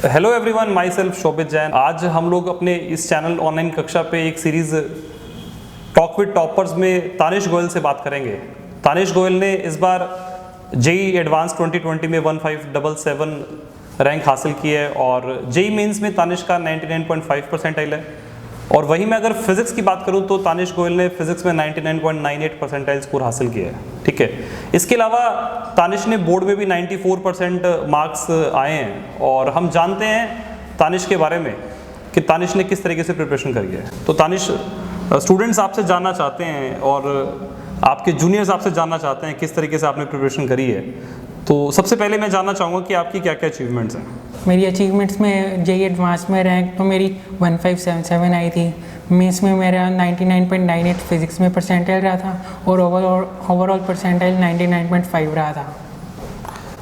Hello everyone, my self Shobhit Jain. आज हम लोग अपने इस चैनल ऑनलाइन कक्षा पे एक सीरीज़ टॉक विद टॉपर्स में तानिश गोयल से बात करेंगे। तानिश गोयल ने इस बार जेई एडवांस 2020 में 1577 रैंक हासिल की है और जेई मेंस में तानिश का 99.5 परसेंटाइल है। और वहीं मैं अगर फिजिक्स की बात करूं तो तानिश गोयल ने फिजिक्स में 99.98 परसेंटाइल स्कोर हासिल किया है। ठीक है, इसके अलावा तानिश ने बोर्ड में भी 94% मार्क्स आए हैं। और हम जानते हैं तानिश के बारे में कि तानिश ने किस तरीके से प्रिपरेशन करी है। तो तानिश, स्टूडेंट्स आपसे जानना चाहते हैं और आपके जूनियर्स आपसे जानना चाहते हैं किस तरीके से आपने प्रिपरेशन करी है। तो सबसे पहले मैं जानना चाहूँगा कि आपकी क्या क्या अचीवमेंट्स हैं। मेरी अचीवमेंट्स में जेई एडवांस में रैंक तो मेरी 1577 आई थी। मेंस में मेरा 99.98 फिजिक्स में परसेंटाइल रहा था और ओवरऑल परसेंटाइल 99.5 रहा था।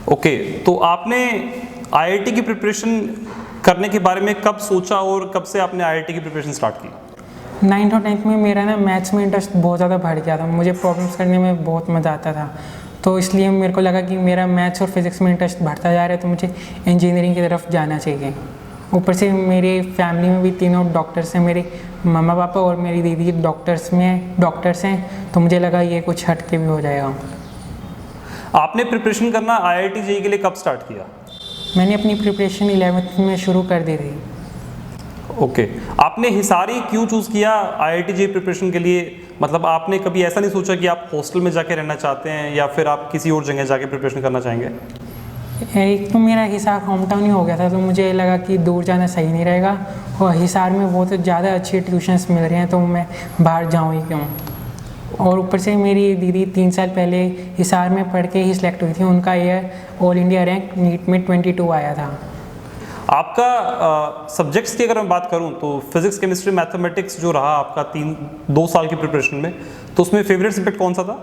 ओके, तो आपने आईआईटी की प्रिपरेशन करने के बारे में कब सोचा और कब से आपने आईआईटी की प्रिपरेशन स्टार्ट की? 9th और 10th में मेरा ना मैथ्स में इंटरेस्ट बहुत ज़्यादा बढ़ गया था। मुझे प्रॉब्लम्स करने में बहुत मज़ा आता था, तो इसलिए मेरे को लगा कि मेरा मैथ्स और फिज़िक्स में इंटरेस्ट बढ़ता जा रहा है, तो मुझे इंजीनियरिंग की तरफ जाना चाहिए। ऊपर से मेरे फैमिली में भी तीनों डॉक्टर्स हैं, मेरे मम्मा पापा और मेरी दीदी डॉक्टर्स हैं, तो मुझे लगा ये कुछ हट के भी हो जाएगा। आपने प्रिपरेशन करना आईआईटी जेई के लिए कब स्टार्ट किया? मैंने अपनी प्रिपरेशन 11th में शुरू कर दी थी। ओके, आपने हिसार ही क्यों चूज़ किया आईआईटी जेई प्रिपरेशन के लिए? मतलब आपने कभी ऐसा नहीं सोचा कि आप हॉस्टल में जाके रहना चाहते हैं या फिर आप किसी और जगह जाके प्रिपरेशन करना चाहेंगे? एक तो मेरा हिसार होम टाउन ही हो गया था, तो मुझे लगा कि दूर जाना सही नहीं रहेगा और हिसार में बहुत ज़्यादा अच्छी ट्यूशन्स मिल रहे हैं, तो मैं बाहर जाऊँ ही क्यों। और ऊपर से मेरी दीदी 3 साल पहले हिसार में पढ़ के ही सिलेक्ट हुई थी, उनका year all India rank NEET में 22 आया था। आपका सब्जेक्ट्स की अगर मैं बात करूं तो फिजिक्स, केमिस्ट्री, मैथमेटिक्स जो रहा आपका 2 साल की प्रिपरेशन में, तो उसमें फेवरेट सब्जेक्ट कौन सा था?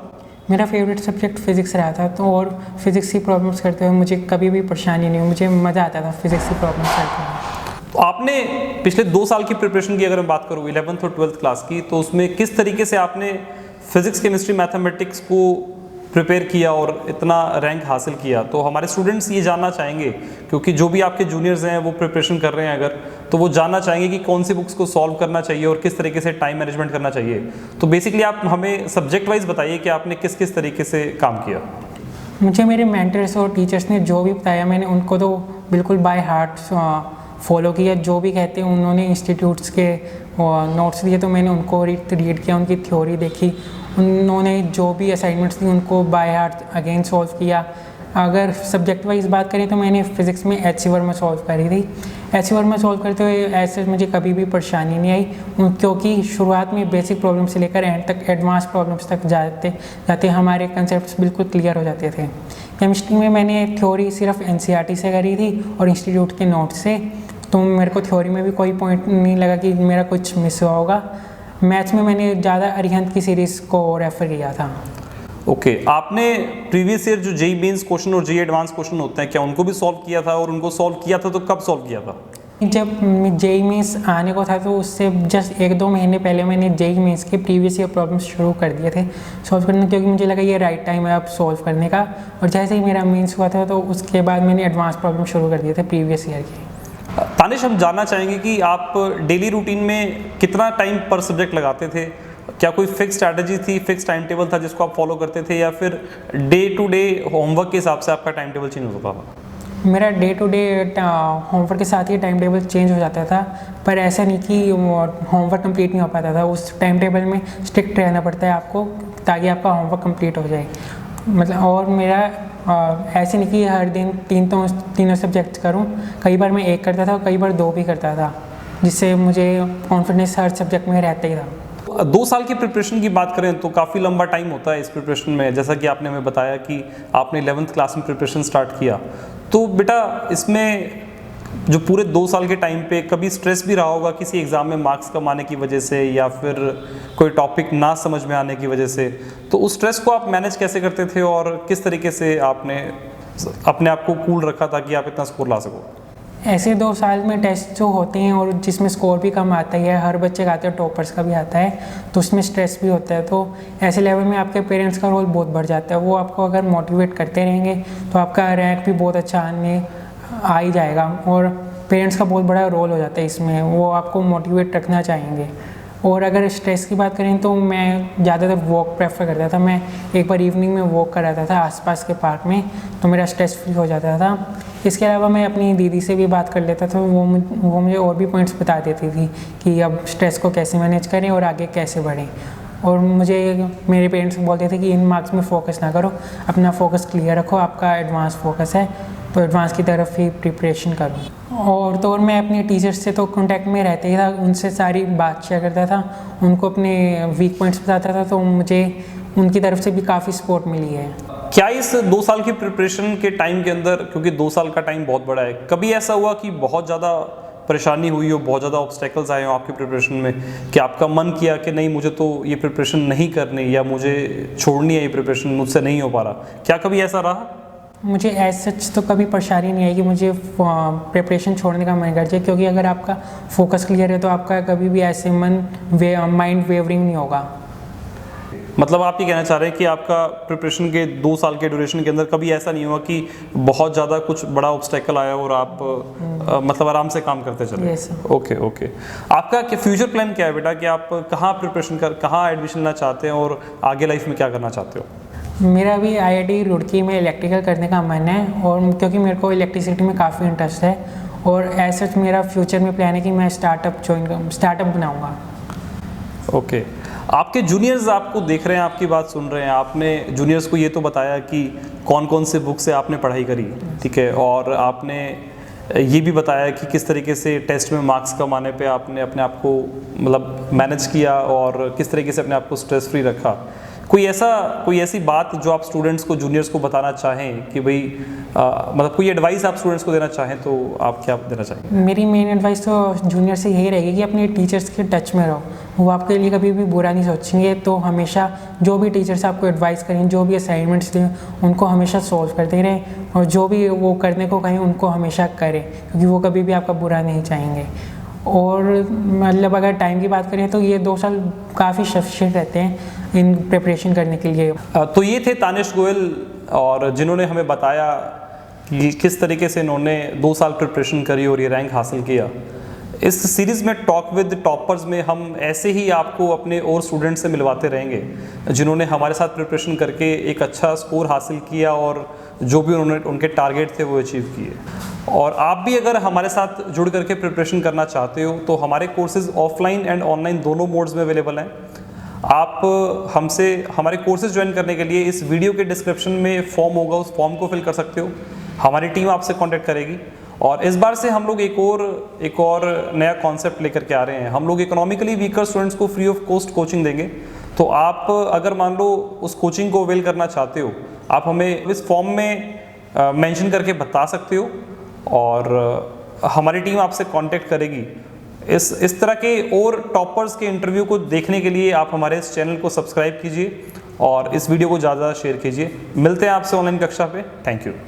मेरा फेवरेट सब्जेक्ट फिज़िक्स रहा था। तो और फिज़िक्स की प्रॉब्लम्स करते हुए मुझे कभी भी परेशानी नहीं हुई, मुझे मज़ा आता था फिज़िक्स की प्रॉब्लम्स करते हुए। तो आपने पिछले 2 साल की प्रिपरेशन की अगर मैं बात करूँ 11th और 12th क्लास की, तो उसमें किस तरीके से आपने फिजिक्स, केमिस्ट्री, मैथमेटिक्स को प्रिपेयर किया और इतना रैंक हासिल किया? तो हमारे स्टूडेंट्स ये जानना चाहेंगे, क्योंकि जो भी आपके जूनियर्स हैं वो प्रिपरेशन कर रहे हैं अगर, तो वो जानना चाहेंगे कि कौन सी बुक्स को सॉल्व करना चाहिए और किस तरीके से टाइम मैनेजमेंट करना चाहिए। तो बेसिकली आप हमें सब्जेक्ट वाइज बताइए कि आपने किस किस तरीके से काम किया। मुझे मेरे मेंटर्स और टीचर्स ने जो भी बताया, मैंने उनको तो बिल्कुल बाय हार्ट फॉलो किया। जो भी कहते हैं, उन्होंने इंस्टीट्यूट्स के नोट्स दिए तो मैंने उनको रीड किया, उनकी थ्योरी देखी, उन्होंने जो भी असाइनमेंट्स दी उनको बाय हार्ट अगेन सॉल्व किया। अगर सब्जेक्ट वाइज बात करें तो मैंने फिज़िक्स में एच.सी. वर्मा सॉल्व करी थी। एच.सी. वर्मा सॉल्व करते हुए ऐसे मुझे कभी भी परेशानी नहीं आई, क्योंकि शुरुआत में बेसिक प्रॉब्लम से लेकर एंड तक एडवांस प्रॉब्लम्स तक जाते हमारे कंसेप्ट्स बिल्कुल क्लियर हो जाते थे। केमिस्ट्री में मैंने थ्योरी सिर्फ एनसीईआरटी से करी थी और इंस्टीट्यूट के नोट से, तो मेरे को थ्योरी में भी कोई पॉइंट नहीं लगा कि मेरा कुछ मिस हुआ होगा। मैथ्स में मैंने ज़्यादा अरिहंत की सीरीज़ को रेफ़र किया था। ओके, आपने प्रीवियस ईयर जो जेई मेंस क्वेश्चन और जेई एडवांस क्वेश्चन होते हैं, क्या उनको भी सॉल्व किया था? और उनको सॉल्व किया था तो कब सॉल्व किया था? जब जेई मेंस आने को था तो उससे जस्ट 1-2 महीने पहले मैंने जेई मेंस के प्रीवियस ईयर प्रॉब्लम्स शुरू कर दिए थे सॉल्व करने, क्योंकि मुझे लगा ये राइट टाइम है अब सॉल्व करने का। और जैसे ही मेरा मेंस हुआ था तो उसके बाद मैंने एडवांस प्रॉब्लम शुरू कर दिए थे प्रीवियस ईयर की। तानिश, हम जानना चाहेंगे कि आप डेली रूटीन में कितना टाइम पर सब्जेक्ट लगाते थे? क्या कोई फिक्स स्ट्रैटेजी थी, फिक्स टाइम टेबल था जिसको आप फॉलो करते थे, या फिर डे टू डे होमवर्क के हिसाब से आपका टाइम टेबल चेंज होता था? मेरा डे टू डे होमवर्क के साथ ही टाइम टेबल चेंज हो जाता था, पर ऐसा नहीं कि होमवर्क कंप्लीट नहीं हो पाता था। उस टाइम टेबल में स्ट्रिक्ट रहना पड़ता है आपको, ताकि आपका होमवर्क कंप्लीट हो जाए। मतलब, और मेरा ऐसे नहीं कि हर दिन तीनों सब्जेक्ट्स करूं, कई बार मैं एक करता था और कई बार 2 भी करता था, जिससे मुझे कॉन्फिडेंस हर सब्जेक्ट में रहता ही था। 2 साल की प्रिपरेशन की बात करें तो काफ़ी लंबा टाइम होता है इस प्रिपरेशन में। जैसा कि आपने हमें बताया कि आपने 11th क्लास में प्रिपरेशन स्टार्ट किया, तो बेटा इसमें जो पूरे 2 साल के टाइम पे कभी स्ट्रेस भी रहा होगा किसी एग्ज़ाम में मार्क्स कम आने की वजह से, या फिर कोई टॉपिक ना समझ में आने की वजह से, तो उस स्ट्रेस को आप मैनेज कैसे करते थे और किस तरीके से आपने अपने आप को कूल रखा ताकि आप इतना स्कोर ला सको? ऐसे 2 साल में टेस्ट जो होते हैं और जिसमें स्कोर भी कम आता ही है, हर बच्चे का आता है, टॉपर्स का भी आता है, तो उसमें स्ट्रेस भी होता है। तो ऐसे लेवल में आपके पेरेंट्स का रोल बहुत बढ़ जाता है। वो आपको अगर मोटिवेट करते रहेंगे तो आपका रैंक भी बहुत अच्छा आ ही जाएगा। और पेरेंट्स का बहुत बड़ा रोल हो जाता है इसमें, वो आपको मोटिवेट रखना चाहेंगे। और अगर स्ट्रेस की बात करें तो मैं ज़्यादातर वॉक प्रेफर करता था। मैं एक बार इवनिंग में वॉक कर रहा था आसपास के पार्क में, तो मेरा स्ट्रेस फ्री हो जाता था। इसके अलावा मैं अपनी दीदी से भी बात कर लेता था, वो मुझे और भी पॉइंट्स बता देती थी कि अब स्ट्रेस को कैसे मैनेज करें और आगे कैसे बढ़ें। और मुझे मेरे पेरेंट्स बोलते थे कि इन मार्क्स में फ़ोकस ना करो, अपना फ़ोकस क्लियर रखो, आपका एडवांस फोकस है तो एडवांस की तरफ ही प्रिपरेशन करो। और तो और मैं अपने टीचर्स से तो कांटेक्ट में रहते ही था, उनसे सारी बात शेयर करता था, उनको अपने वीक पॉइंट्स बताता था, तो मुझे उनकी तरफ से भी काफ़ी सपोर्ट मिली है। क्या इस 2 साल की प्रिपरेशन के टाइम के अंदर, क्योंकि 2 साल का टाइम बहुत बड़ा है, कभी ऐसा हुआ कि बहुत ज़्यादा परेशानी हुई हो, बहुत ज़्यादा ऑब्स्टेकल्स आए हो आपकी प्रिपरेशन में, कि आपका मन किया कि नहीं मुझे तो ये प्रिपरेशन नहीं करनी या मुझे छोड़नी है ये प्रिपरेशन, मुझसे नहीं हो पा रहा, क्या कभी ऐसा रहा? मुझे एज सच तो कभी परेशानी नहीं आई कि मुझे प्रिपरेशन छोड़ने का मन कर जाए, क्योंकि अगर आपका फोकस क्लियर है तो आपका कभी भी ऐसे माइंड वेवरिंग नहीं होगा। मतलब आप ये कहना चाह रहे हैं कि आपका प्रिपरेशन के 2 साल के ड्यूरेशन के अंदर कभी ऐसा नहीं हुआ कि बहुत ज़्यादा कुछ बड़ा ऑब्स्टेकल आया और आप मतलब आराम से काम करते चले? Yes, okay okay. आपका क्या फ्यूचर प्लान क्या है बेटा, कि आप कहाँ कहाँ एडमिशन लेना चाहते हैं और आगे लाइफ में क्या करना चाहते हो? मेरा अभी IIT रुड़की में इलेक्ट्रिकल करने का मन है, और क्योंकि मेरे को इलेक्ट्रिसिटी में काफ़ी इंटरेस्ट है, और एज सच मेरा फ्यूचर में प्लान है कि मैं स्टार्टअप बनाऊंगा। ओके। आपके जूनियर्स आपको देख रहे हैं, आपकी बात सुन रहे हैं, आपने जूनियर्स को ये तो बताया कि कौन कौन से बुक से आपने पढ़ाई करी, ठीक है, और आपने ये भी बताया कि किस तरीके से टेस्ट में मार्क्स कमाने पे आपने अपने आप को मतलब मैनेज किया और किस तरीके से अपने आप को स्ट्रेस फ्री रखा। कोई ऐसी बात जो आप स्टूडेंट्स को, जूनियर्स को बताना चाहें कि भाई मतलब कोई एडवाइस आप स्टूडेंट्स को देना चाहें तो आप क्या देना चाहेंगे? मेरी मेन एडवाइस तो जूनियर से यही रहेगी कि अपने टीचर्स के टच में रहो, वो आपके लिए कभी भी बुरा नहीं सोचेंगे। तो हमेशा जो भी टीचर्स आपको एडवाइस करें, जो भी असाइनमेंट्स दें, उनको हमेशा सॉल्व करते रहें, और जो भी वो करने को कहें उनको हमेशा करें, क्योंकि वो कभी भी आपका बुरा नहीं चाहेंगे। और मतलब अगर टाइम की बात करें तो ये 2 साल काफ़ी सफिशिएंट रहते हैं इन प्रिपरेशन करने के लिए। तो ये थे तानिश गोयल, और जिन्होंने हमें बताया कि किस तरीके से इन्होंने 2 साल प्रिपरेशन करी और ये रैंक हासिल किया। इस सीरीज़ में टॉक विद टॉपर्स में हम ऐसे ही आपको अपने और स्टूडेंट्स से मिलवाते रहेंगे जिन्होंने हमारे साथ प्रिपरेशन करके एक अच्छा स्कोर हासिल किया और जो भी उनके टारगेट थे वो अचीव किए। और आप भी अगर हमारे साथ जुड़ करके प्रिपरेशन करना चाहते हो तो हमारे कोर्सेज़ ऑफलाइन एंड ऑनलाइन दोनों मोड्स में अवेलेबल हैं। आप हमसे हमारे कोर्सेज ज्वाइन करने के लिए इस वीडियो के डिस्क्रिप्शन में फॉर्म होगा, उस फॉर्म को फिल कर सकते हो। हमारी टीम आपसे कांटेक्ट करेगी। और इस बार से हम लोग एक और नया कॉन्सेप्ट लेकर के आ रहे हैं। हम लोग इकोनॉमिकली वीकर स्टूडेंट्स को फ्री ऑफ कॉस्ट कोचिंग देंगे। तो आप अगर मान लो उस कोचिंग को अवेल करना चाहते हो, आप हमें इस फॉर्म में मेंशन करके बता सकते हो और हमारी टीम आपसे कांटेक्ट करेगी। इस तरह के और टॉपर्स के इंटरव्यू को देखने के लिए आप हमारे इस चैनल को सब्सक्राइब कीजिए और इस वीडियो को ज़्यादा शेयर कीजिए। मिलते हैं आपसे ऑनलाइन कक्षा पे। Thank you.